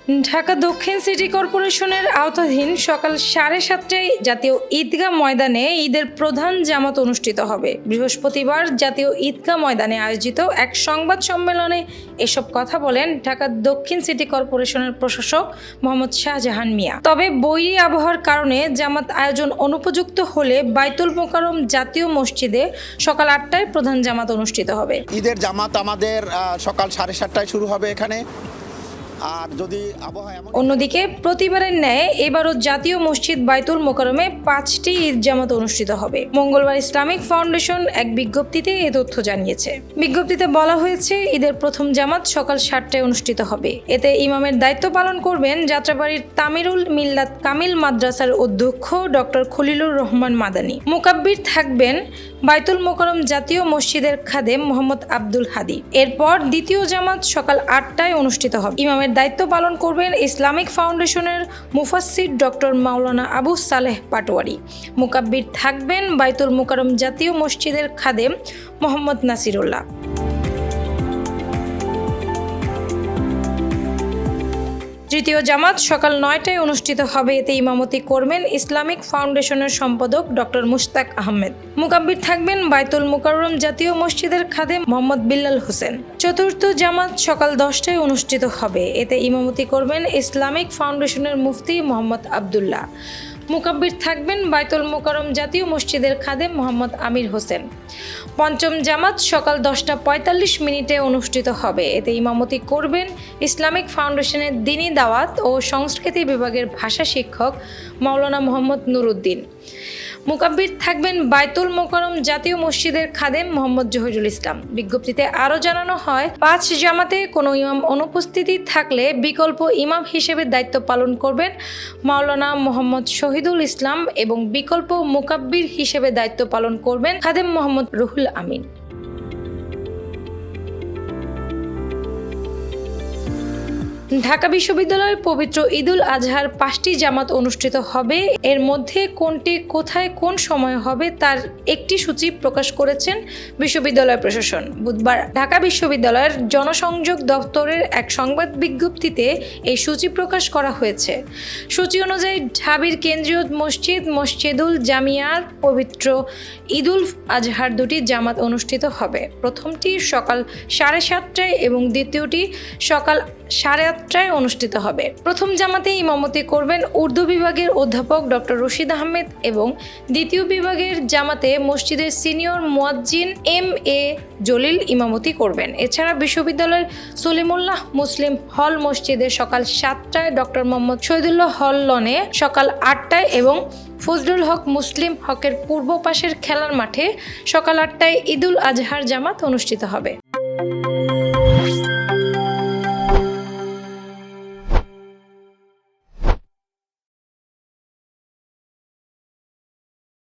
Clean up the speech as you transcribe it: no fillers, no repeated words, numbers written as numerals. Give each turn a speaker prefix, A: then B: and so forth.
A: ঢাকা দক্ষিণ সিটি কর্পোরেশনের আওতাধীন সকাল 7:30টায় জাতীয় ঈদগাহ ময়দানে ঈদের প্রধান জামাত অনুষ্ঠিত হবে। বৃহস্পতিবার জাতীয় ঈদগাহ ময়দানে আয়োজিত এক সংবাদ সম্মেলনে এসব কথা বলেন ঢাকা দক্ষিণ সিটি কর্পোরেশনের প্রশাসক মোহাম্মদ শাহজাহান মিয়া। তবে বৈরী আবহাওয়ার কারণে জামাত আয়োজন অনুপযুক্ত হলে বাইতুল মোকাররম জাতীয় মসজিদে সকাল 8টায় প্রধান জামাত অনুষ্ঠিত হবে।
B: ঈদের জামাত আমাদের সকাল 7:30টায় শুরু হবে এখানে। আর যদি আবহাওয়া
A: অন্যদিকে প্রতিবারের ন্যায় এবারও জাতীয় মসজিদ বাইতুল মোকাররমে 5টি ঈদ জামাত অনুষ্ঠিত হবে। মঙ্গলবার ইসলামিক ফাউন্ডেশন এক বিজ্ঞপ্তিতে এ তথ্য জানিয়েছে। বিজ্ঞপ্তিতে বলা হয়েছে ঈদের প্রথম জামাত সকাল 7টায় অনুষ্ঠিত হবে। এতে ইমামের দায়িত্ব পালন করবেন যাত্রাবাড়ির তামিরুল মিল্লাত কামিল মাদ্রাসার অধ্যক্ষ ডক্টর খলিলুর রহমান মাদানী। মুকাব্বির থাকবেন বাইতুল মোকাররম জাতীয় মসজিদের খাদেম মোহাম্মদ আব্দুল হাদি। এরপর দ্বিতীয় জামাত সকাল 8টায় অনুষ্ঠিত হবে। ইমামের দায়িত্ব পালন করবেন ইসলামিক ফাউন্ডেশনের মুফাসসির ডক্টর মাওলানা আবু সালেহ পাটোয়ারি। মুকাব্বির থাকবেন বাইতুল মোকাররম জাতীয় মসজিদের খাদেম মোহাম্মদ নাসিরুল্লাহ। তৃতীয় জামাত সকাল 9টায় অনুষ্ঠিত হবে। এতে ইমামতি করবেন ইসলামিক ফাউন্ডেশনের সম্পাদক ডক্টর মুশতাক আহমেদ। মুকাব্বির থাকবেন বাইতুল মোকাররম জাতীয় মসজিদের খাদেম মোহাম্মদ বিল্লাল হোসেন। চতুর্থ জামাত সকাল 10টায় অনুষ্ঠিত হবে। এতে ইমামতি করবেন ইসলামিক ফাউন্ডেশনের মুফতি মোহাম্মদ আবদুল্লাহ। মুকাব্বির থাকবেন বাইতুল মোকাররম জাতীয় মসজিদের খাদেম মোহাম্মদ আমির হোসেন। পঞ্চম জামাত সকাল 10:45 অনুষ্ঠিত হবে। এতে ইমামতি করবেন ইসলামিক ফাউন্ডেশনের দ্বীনি দাওয়াত ও সংস্কৃতি বিভাগের ভাষা শিক্ষক মাওলানা মোহাম্মদ নুরুদ্দিন। মুকাব্বির থাকবেন বাইতুল মোকাররম জাতীয় মসজিদের খাদেম মোহাম্মদ জহিরুল ইসলাম। বিজ্ঞপ্তিতে আরও জানানো হয়, 5 জামাতে কোনো ইমাম অনুপস্থিতি থাকলে বিকল্প ইমাম হিসেবে দায়িত্ব পালন করবেন মাওলানা মোহাম্মদ শহীদুল ইসলাম এবং বিকল্প মুকাব্বির হিসেবে দায়িত্ব পালন করবেন খাদেম মোহাম্মদ রুহুল আমিন। ঢাকা বিশ্ববিদ্যালয়ের পবিত্র ঈদুল আজহার 5টি জামাত অনুষ্ঠিত হবে। এর মধ্যে কোনটি কোথায় কোন সময় হবে তার একটি সূচি প্রকাশ করেছেন বিশ্ববিদ্যালয় প্রশাসন। বুধবার ঢাকা বিশ্ববিদ্যালয়ের জনসংযোগ দপ্তরের এক সংবাদ বিজ্ঞপ্তিতে এই সূচি প্রকাশ করা হয়েছে। সূচি অনুযায়ী ঢাবির কেন্দ্রীয় মসজিদ মসজিদুল জামিয়ার পবিত্র ঈদুল আজহার 2টি জামাত অনুষ্ঠিত হবে। প্রথমটি সকাল 7:30টায় এবং দ্বিতীয়টি সকাল 8:30টায় অনুষ্ঠিত হবে। প্রথম জামাতে ইমামতি করবেন উর্দু বিভাগের অধ্যাপক ডক্টর রশিদ আহমেদ এবং দ্বিতীয় বিভাগের জামাতে মসজিদের সিনিয়র মুয়াজ্জিন MA জলিল ইমামতি করবেন। এছাড়া বিশ্ববিদ্যালয়ের সলিমুল্লাহ মুসলিম হল মসজিদে সকাল 7টায় ডক্টর মোহাম্মদ শহীদুল্লাহ হল লনে সকাল 8টায় এবং ফজলুল হক মুসলিম হকের পূর্ব পাশের খেলার মাঠে সকাল 8টায় ঈদুল আজহার জামাত অনুষ্ঠিত হবে।